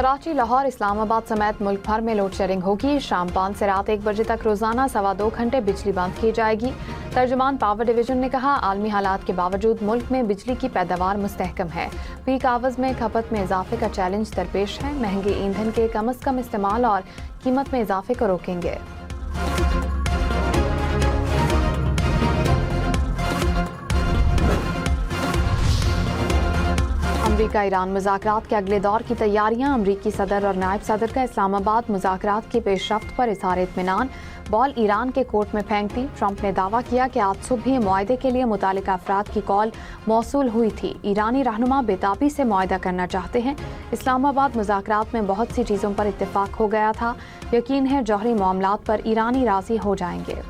कराची, लाहौर, इस्लामाबाद समेत मुल्क भर में लोड शेडिंग होगी। शाम 5 से रात 1 बजे तक रोजाना 2.25 घंटे बिजली बंद की जाएगी। तर्जुमान पावर डिवीजन ने कहा, आलमी हालात के बावजूद मुल्क में बिजली की पैदावार मुस्तहकम है। पीक आवर्स में खपत में इजाफे का चैलेंज दरपेश है। महंगे ईंधन के कम अज कम इस्तेमाल और कीमत में इजाफे को रोकेंगे। अमरीका ईरान मुज़ाकरात के अगले दौर की तैयारियां। अमरीकी सदर और नायब सदर का इस्लामाबाद मुज़ाकरात की पेशरफ्त पर इज़हार इत्मीनान। बॉल ईरान के कोर्ट में फेंक दी। ट्रंप ने दावा किया कि आज सुबह मुआहदे के लिए मुतालिका अफराद की कॉल मौसूल हुई थी। ईरानी रहनुमा बेताबी से मुआहदा करना चाहते हैं। इस्लामाबाद मुज़ाकरात में बहुत सी चीज़ों पर इत्तेफाक हो गया था। यकीन है जौहरी मामलात पर ईरानी राजी हो जाएंगे।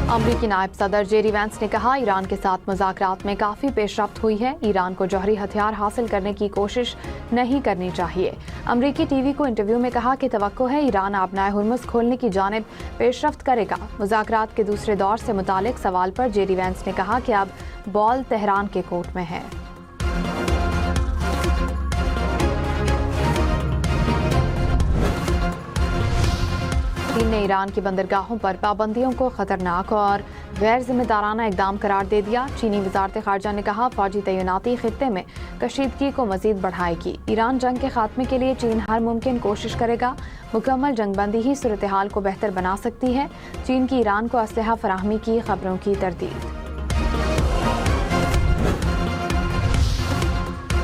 अमरीकी नायब सदर जेडी वैंस ने कहा, ईरान के साथ मुज़ाकरात में काफ़ी पेशरफ्त हुई है। ईरान को जौहरी हथियार हासिल करने की कोशिश नहीं करनी चाहिए। अमरीकी टीवी को इंटरव्यू में कहा कि तवक्को है ईरान आबनाए हुर्मुज़ खोलने की जानिब पेशरफ्त करेगा। मुज़ाकरात के दूसरे दौर से मुतालिक सवाल पर जेडी वैंस ने कहा कि अब बॉल तेहरान के कोर्ट में है। चीन ने ईरान की बंदरगाहों पर पाबंदियों को खतरनाक और गैर जिम्मेदाराना इकदाम करार दे दिया। चीनी वजारत खारजा ने कहा, फौजी तैनाती खित्ते में कशीदगी को मजीद बढ़ाएगी। ईरान जंग के खात्मे के लिए चीन हर मुमकिन कोशिश करेगा। मुकम्मल जंगबंदी ही सूरत हाल को बेहतर बना सकती है। चीन की ईरान को असलहा फराहमी की खबरों की तरदीद।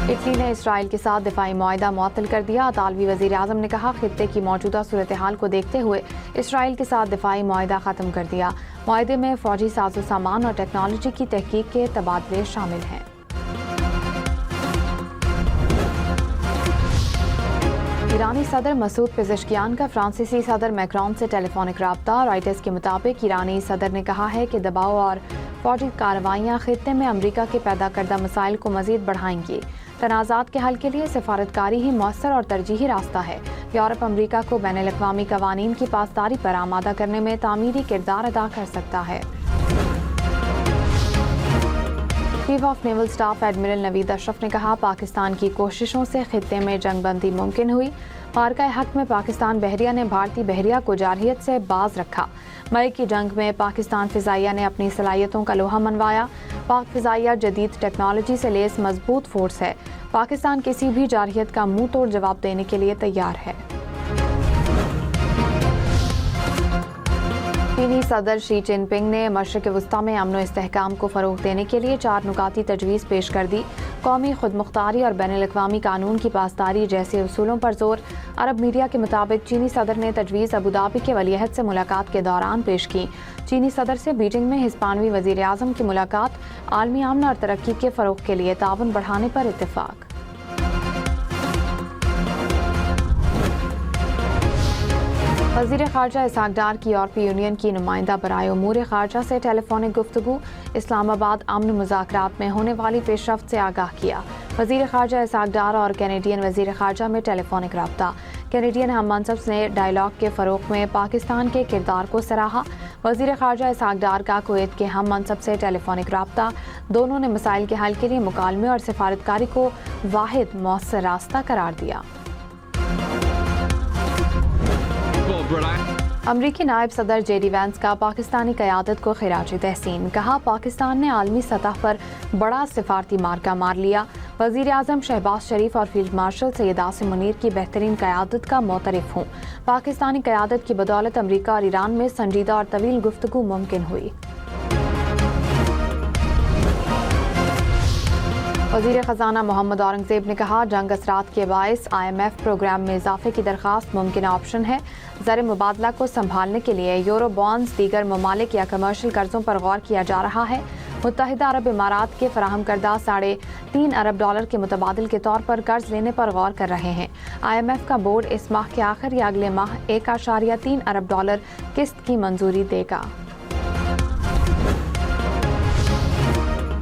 इटली ने इसराइल के साथ दिफाई मुआहदा मुअत्तल कर दिया। इतालवी वज़ीर आज़म ने कहा, खित्ते की मौजूदा सूरत हाल को देखते हुए इसराइल के साथ दिफाई मुआहदा ख़त्म कर दिया। मुआहदे में फ़ौजी साजो सामान और टेक्नोलॉजी की तहकीक के तबादले शामिल हैं। ईरानी सदर मसूद पेज़ेश्कियान का फ्रांसीसी सदर मैक्रोन से टेलीफोनिक राब्ता। रॉयटर्स के मुताबिक ईरानी सदर ने कहा है कि दबाव और फौजी कार्रवाइयाँ खित्ते में अमरीका के पैदा करदा मसाइल को मजीद बढ़ाएंगी। तनाज़ात के हल के लिए सिफारतकारी ही मौसर और तरजीही रास्ता है। यूरोप अमरीका को बैनुल-अक़वामी क़वानीन की पासदारी पर आमादा करने में तामीरी किरदार अदा कर सकता है। Chief of naval staff admiral Naveed Ashraf ने कहा, पाकिस्तान की कोशिशों से खित्ते में जंगबंदी मुमकिन हुई। मार्का हक में पाकिस्तान बहरिया ने भारतीय बहरिया को जारहियत से बाज रखा। मई की जंग में पाकिस्तान फ़िज़ाइया ने अपनी सलाहियतों का लोहा मनवाया। पाक फ़िज़ाइया जदीद टेक्नोलॉजी से लैस मजबूत फोर्स है। पाकिस्तान किसी भी जारहियत का मुंह तोड़ जवाब देने के लिए तैयार है। चीनी सदर शी जिनपिंग ने मशरिक़ वस्ता में अमन व इस्तेहकाम को फ़रोग़ देने के लिए 4 नुकाती तजवीज़ पेश कर दी। कौमी खुदमुख्तारी और बैनुल-अक़वामी कानून की पासदारी जैसे उसूलों पर जोर। अरब मीडिया के मुताबिक चीनी सदर ने तजवीज़ अबूधाबी के वलीअहद से मुलाकात के दौरान पेश की। चीनी सदर से बीजिंग में हिस्पानवी वज़ीर आज़म की मुलाकात। आलमी अमन और तरक्की के फ़रोग़ के लिए ताउन बढ़ाने पर इत्तेफाक। वज़ीर ख़ारजा इसहाक़ डार की यूरोपीय यूनियन की नुमाइंदा बराए उमूर ख़ारजा से टेलीफोनिक गुफ्तगू। इस्लामाबाद अमन मुज़ाकरात में होने वाली पेशरफ्त से आगाह किया। वज़ीर ख़ारजा इसहाक़ डार और कैनेडियन वज़ीर ख़ारजा में टेलीफोनिक रब्ता। कैनेडियन हम मनसब ने डायलॉग के फ़रोग़ में पाकिस्तान के किरदार को सराहा। वज़ीर ख़ारजा इसहाक़ डार का कुवैत के हम मनसब से टेलीफोनिक रब्ता। दोनों ने मसाइल के हल के लिए मुकालमे और सिफारतकारी को वाहिद मौसर रास्ता करार दिया। अमरीकी नायब सदर जेडी वैंस का पाकिस्तानी क़यादत को खिराज तहसीन। कहा, पाकिस्तान ने आलमी सतह पर बड़ा सिफारती मार्का मार लिया। वज़ीर आज़म शहबाज शरीफ और फील्ड मार्शल सैयद आसिम मुनीर की बेहतरीन क़यादत का मोतरफ़ हूँ। पाकिस्तानी क़यादत की बदौलत अमरीका और ईरान में संजीदा और तवील गुफ्तगू मुमकिन हुई। वज़ीर ख़ज़ाना मोहम्मद औरंगज़ेब ने कहा, जंग असरात के बायस IMF प्रोग्राम में इजाफे की दरख्वास्त मुमकिन ऑप्शन है। ज़र मुबादला को संभालने के लिए यूरो बॉन्ड्स, दीगर ममालिक या कमर्शियल कर्जों पर गौर किया जा रहा है। मुत्तहिदा अरब इमारात के फराहम करदा $3.5 अरब के मुतबादिल के तौर पर कर्ज लेने पर गौर कर रहे हैं। IMF का बोर्ड इस माह के आखिर या अगले माह $1.3 अरब किस्त की मंजूरी देगा।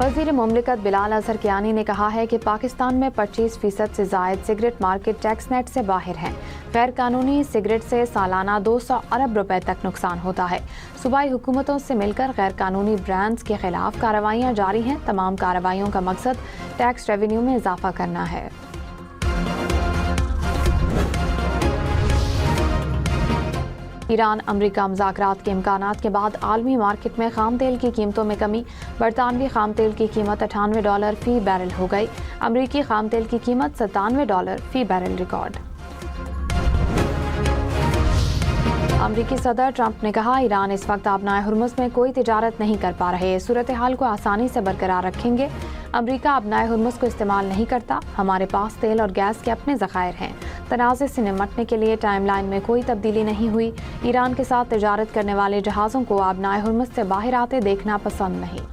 वज़ीर मुमलिकत बिलाल अज़हर कियानी ने कहा है कि पाकिस्तान में 25% से ज़ायद सिगरेट मार्केट टैक्स नेट से बाहर हैं। गैर कानूनी सिगरेट से सालाना 200 अरब रुपए तक नुकसान होता है। सूबाई हुकूमतों से मिलकर गैर कानूनी ब्रांड्स के खिलाफ कार्रवाइयाँ जारी हैं। तमाम कार्रवाइयों का मकसद टैक्स रेवेन्यू में इजाफा करना है। ایران امریکہ مذاکرات کے امکانات کے بعد عالمی مارکیٹ میں خام تیل کی قیمتوں میں کمی، برطانوی خام تیل کی قیمت $98 فی بیرل ہو گئی، امریکی خام تیل کی قیمت $97 فی بیرل ریکارڈ۔ امریکی صدر ٹرمپ نے کہا ایران اس وقت آبنائے ہرمز میں کوئی تجارت نہیں کر پا رہے، صورتحال کو آسانی سے برقرار رکھیں گے۔ امریکہ آبنائے ہرمز کو استعمال نہیں کرتا، ہمارے پاس تیل اور گیس کے اپنے ذخائر ہیں، تنازع سے نمٹنے کے لیے ٹائم لائن میں کوئی تبدیلی نہیں ہوئی۔ ایران کے ساتھ تجارت کرنے والے جہازوں کو آبنائے ہرمز سے باہر آتے دیکھنا پسند نہیں۔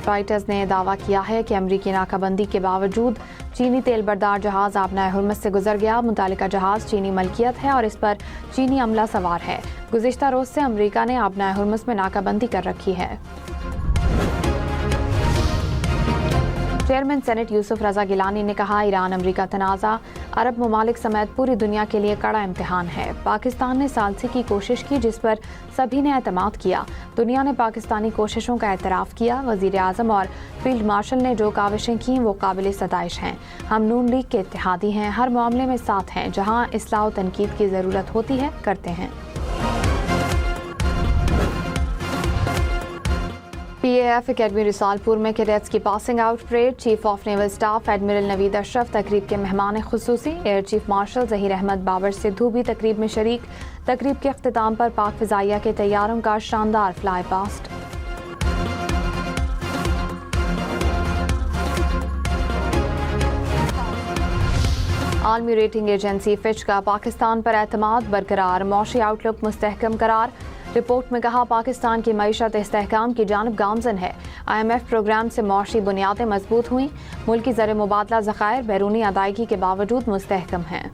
رائٹرز نے دعویٰ کیا ہے کہ امریکی ناکہ بندی کے باوجود چینی تیل بردار جہاز آبنائے ہرمز سے گزر گیا۔ متعلقہ جہاز چینی ملکیت ہے اور اس پر چینی عملہ سوار ہے۔ گزشتہ روز سے امریکہ نے آبنائے ہرمز میں ناکہ بندی کر رکھی ہے۔ چیئرمین سینٹ یوسف رضا گیلانی نے کہا ایران امریکہ تنازع عرب ممالک سمیت پوری دنیا کے لیے کڑا امتحان ہے۔ پاکستان نے ثالثی کی کوشش کی جس پر سبھی نے اعتماد کیا، دنیا نے پاکستانی کوششوں کا اعتراف کیا۔ وزیر اعظم اور فیلڈ مارشل نے جو کاوشیں کیں وہ قابل ستائش ہیں۔ ہم نون لیگ کے اتحادی ہیں، ہر معاملے میں ساتھ ہیں، جہاں اصلاح و تنقید کی ضرورت ہوتی ہے کرتے ہیں۔ پی اے ایف اکیڈمی رسال پور میں کیڈیٹس کی passing out parade, chief of naval staff admiral Naveed Ashraf تقریب کے مہمان خصوصی، air chief marshal Zaheer Ahmed Babar Sidhu بھی تقریب میں شریک۔ تقریب کے اختتام پر پاک فضائیہ کے طیاروں کا شاندار فلائی پاسٹ۔ عالمی ریٹنگ ایجنسی فچ کا پاکستان پر اعتماد برقرار، معاشی آؤٹ لک مستحکم قرار۔ رپورٹ میں کہا پاکستان کی معیشت استحکام کی جانب گامزن ہے، آئی ایم ایف پروگرام سے معاشی بنیادیں مضبوط ہوئیں، ملکی زر مبادلہ ذخائر بیرونی ادائیگی کے باوجود مستحکم ہیں۔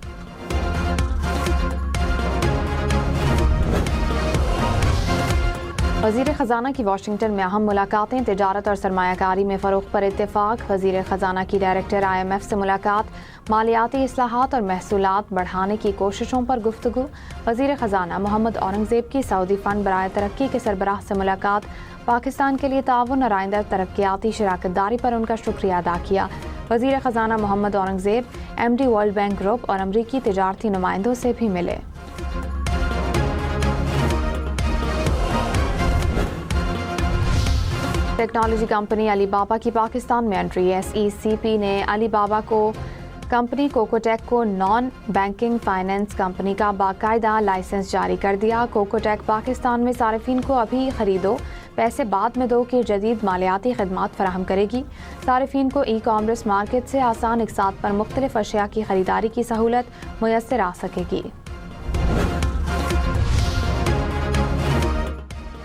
وزیر خزانہ کی واشنگٹن میں اہم ملاقاتیں، تجارت اور سرمایہ کاری میں فروغ پر اتفاق۔ وزیر خزانہ کی ڈائریکٹر آئی ایم ایف سے ملاقات، مالیاتی اصلاحات اور محصولات بڑھانے کی کوششوں پر گفتگو۔ وزیر خزانہ محمد اورنگزیب کی سعودی فنڈ برائے ترقی کے سربراہ سے ملاقات، پاکستان کے لیے تعاون اور آئندہ ترقیاتی شراکت داری پر ان کا شکریہ ادا کیا۔ وزیر خزانہ Muhammad Aurangzeb M D world bank group اور امریکی تجارتی نمائندوں سے بھی ملے۔ ٹیکنالوجی کمپنی علی بابا کی پاکستان میں انٹری، ایس ای سی پی نے علی بابا کو کمپنی کوکوٹیک کو نان بینکنگ فائنانس کمپنی کا باقاعدہ لائسنس جاری کر دیا۔ کوکوٹیک پاکستان میں صارفین کو ابھی خریدو پیسے بعد میں دو کی جدید مالیاتی خدمات فراہم کرے گی۔ صارفین کو ای کامرس مارکیٹ سے آسان اقساط پر مختلف اشیاء کی خریداری کی سہولت میسر آ سکے گی۔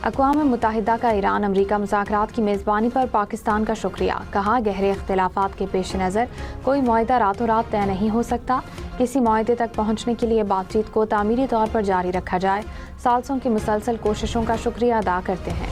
اقوام متحدہ کا ایران امریکہ مذاکرات کی میزبانی پر پاکستان کا شکریہ، کہا گہرے اختلافات کے پیش نظر کوئی معاہدہ راتوں رات طے نہیں ہو سکتا، کسی معاہدے تک پہنچنے کے لیے بات چیت کو تعمیری طور پر جاری رکھا جائے، سالسوں کی مسلسل کوششوں کا شکریہ ادا کرتے ہیں۔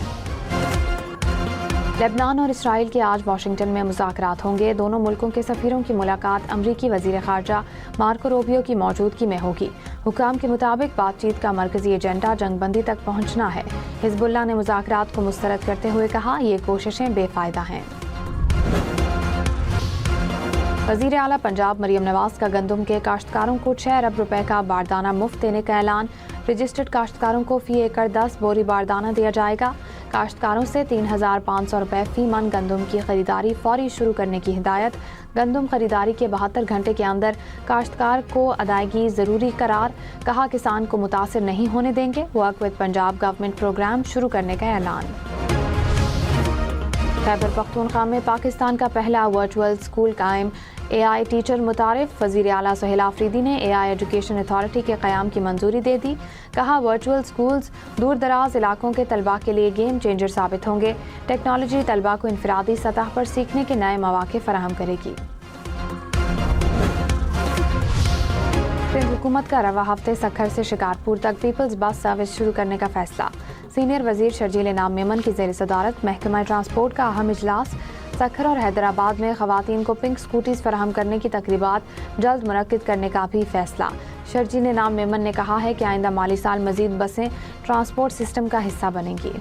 لبنان اور اسرائیل کے آج واشنگٹن میں مذاکرات ہوں گے، دونوں ملکوں کے سفیروں کی ملاقات امریکی وزیر خارجہ مارکو روبیو کی موجودگی میں ہوگی۔ حکام کے مطابق بات چیت کا مرکزی ایجنڈا جنگ بندی تک پہنچنا ہے۔ حزب اللہ نے مذاکرات کو مسترد کرتے ہوئے کہا یہ کوششیں بے فائدہ ہیں۔ وزیر اعلیٰ پنجاب مریم نواز کا گندم کے کاشتکاروں کو 6 ارب روپے کا باردانہ مفت دینے کا اعلان، رجسٹرڈ کاشتکاروں کو فی ایکڑ 10 بوری باردانہ دیا جائے گا۔ کاشتکاروں سے 3,500 روپے فی من گندم کی خریداری فوری شروع کرنے کی ہدایت۔ گندم خریداری کے 72 گھنٹے کے اندر کاشتکار کو ادائیگی ضروری قرار، کہا کسان کو متاثر نہیں ہونے دیں گے۔ Work with Punjab government programme شروع کرنے کا اعلان۔ خیبر پختونخوا میں پاکستان کا پہلا ورچوئل اسکول قائم، اے آئی ٹیچر متعارف۔ وزیر اعلیٰ سہیل آفریدی نے اے آئی ایجوکیشن اتھارٹی کے قیام کی منظوری دے دی، کہا ورچوئل اسکولز دور دراز علاقوں کے طلباء کے لیے گیم چینجر ثابت ہوں گے۔ ٹیکنالوجی طلباء کو انفرادی سطح پر سیکھنے کے نئے مواقع فراہم کرے گی۔ پھر حکومت کا رواں ہفتے سکھر سے شکارپور تک پیپلز بس سروس شروع کرنے کا فیصلہ۔ سینئر وزیر شرجیل انعام میمن کی زیر صدارت محکمہ ٹرانسپورٹ کا اہم اجلاس۔ سکھر اور حیدرآباد میں خواتین کو پنک اسکوٹیز فراہم کرنے کی تقریبات جلد منعقد کرنے کا بھی فیصلہ۔ شرجیل انعام میمن نے کہا ہے کہ آئندہ مالی سال مزید بسیں ٹرانسپورٹ سسٹم کا حصہ بنیں گی۔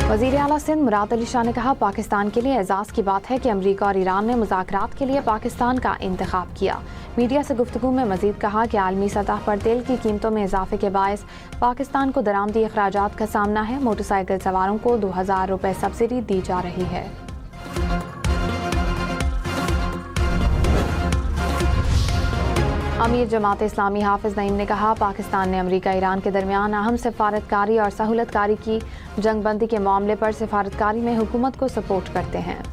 वज़ीर आला सिंध मुराद अली शाह ने कहा, पाकिस्तान के लिए एजाज़ की बात है कि अमरीका और ईरान ने मुज़ाकरात के लिए पाकिस्तान का इंतखाब किया। मीडिया से गुफ्तगू में मज़ीद कहा कि आलमी सतह पर तेल की कीमतों में इजाफे के बायस पाकिस्तान को दरामदी अखराजात का सामना है। मोटरसाइकिल सवारों को 2000 रुपये सब्सिडी दी जा रही है। अमीर जमात इस्लामी हाफिज नईम ने कहा, पाकिस्तान ने अमरीका ईरान के दरमियान अहम सिफारतकारी और सहूलतकारी की जंगबंदी के मामले पर सिफारतकारी में हुकूमत को सपोर्ट करते हैं।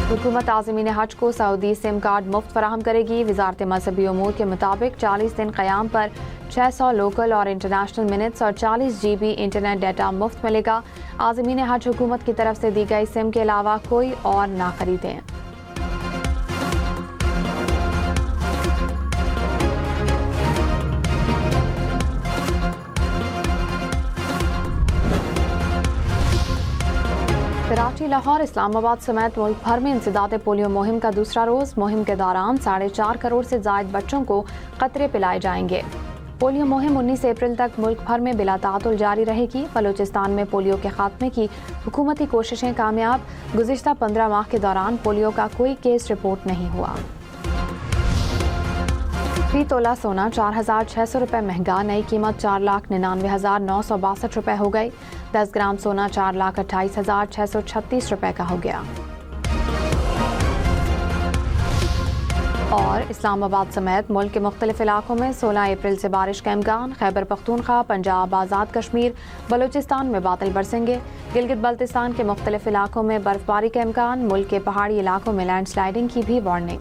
हुकूमत आज़मीन हज को सऊदी सिम कार्ड मुफ्त फराहम करेगी। वजारत मजहबी उमूर के मुताबिक 40 दिन क़याम पर 600 लोकल और इंटरनेशनल मिनट्स और 40 GB इंटरनेट डाटा मुफ्त मिलेगा। आज़मीन हज हुकूमत की तरफ से दी गई सिम के अलावा कोई और ना खरीदें। कराची, लाहौर, इस्लामाबाद समेत मुल्क भर में इंसदाद पोलियो मुहिम का दूसरा रोज़। मुहिम के दौरान 4.5 करोड़ से ज़ायद बच्चों को कतरे पिलाए जाएंगे। पोलियो मुहिम 19 अप्रैल तक मुल्क भर में बिला तातुल जारी रहेगी। बलूचिस्तान में पोलियो के खात्मे की हुकूमती कोशिशें कामयाब। गुज़िश्ता 15 माह के दौरान पोलियो का कोई केस रिपोर्ट नहीं हुआ। फी तोला सोना 4600 रुपये महंगा। नई कीमत 4,99,962 रुपये हो गई। 10 ग्राम सोना 4,28,636 रुपये का हो गया। और इस्लामाबाद समेत मुल्क के मुख्तलिफ इलाकों में 16 अप्रैल से बारिश का इम्कान। खैबर पख्तूनख्वा, पंजाब, आज़ाद कश्मीर, बलूचिस्तान में बादल बरसेंगे। गिलगित बल्तिस्तान के मुख्तलिफ इलाकों में बर्फबारी का इम्कान। मुल्क के पहाड़ी इलाकों में लैंडस्लाइडिंग की भी वार्निंग।